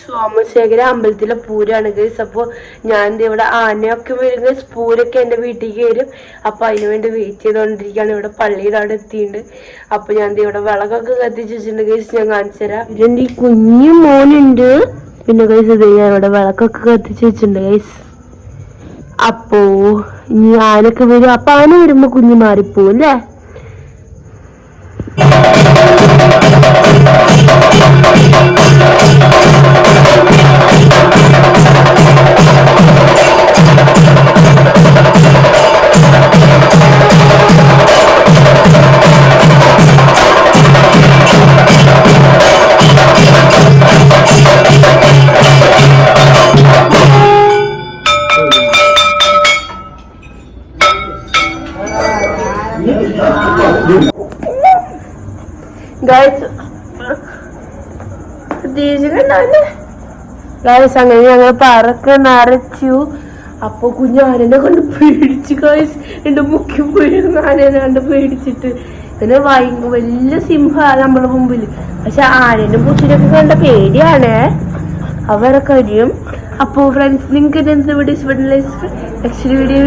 സോമശേഖര അമ്പലത്തിലെ പൂരാണ് ഗൈസ്. അപ്പോൾ ഞാൻ ഇവിടെ ആനയൊക്കെ വരും ഗൈസ്. പൂരൊക്കെ എൻ്റെ വീട്ടിലേക്ക് വരും. അപ്പൊ അതിനുവേണ്ടി വെയിറ്റ് ചെയ്തോണ്ടിരിക്കുകയാണ്. ഇവിടെ പള്ളിയുടെ അവിടെ എത്തിയിട്ടുണ്ട്. അപ്പൊ ഞാൻ ഇവിടെ വിളകൊക്കെ കത്തിച്ച് വെച്ചിട്ടുണ്ട് ഗൈസ്. ഞാൻ കാണിച്ചു തരാം. ഇതിന്റെ ഈ കുഞ്ഞു മോനുണ്ട്. പിന്നെ ഗൈസ് ഇത് ഞാൻ ഇവിടെ വിളക്കൊക്കെ കത്തിച്ച് വെച്ചിട്ടുണ്ട് ഗൈസ്. അപ്പോ ഇനി ആനൊക്കെ വരും. അപ്പൊ ആന വരുമ്പോ കുഞ്ഞു മാറിപ്പോവും അല്ലേ? അങ്ങനെ ഞങ്ങൾ പറക്കെ നിറച്ചു. അപ്പൊ കുഞ്ഞാനെ കൊണ്ട് പേടിച്ചു ഗൈസ്. എന്റെ മുഖ്യം പോയിരുന്നു ആനനെ കണ്ട് പേടിച്ചിട്ട്. പിന്നെ വലിയ സിംഹ നമ്മുടെ മുമ്പിൽ. പക്ഷെ ആനേന്റെ പൂച്ചിനൊക്കെ കണ്ട പേടിയാണ്. അവരെ കാര്യം. അപ്പൊ ഫ്രണ്ട്സ് നിങ്ങൾക്ക് എന്ത് വീഡിയോ ഇഷ്ടപ്പെട്ടില്ല? Next video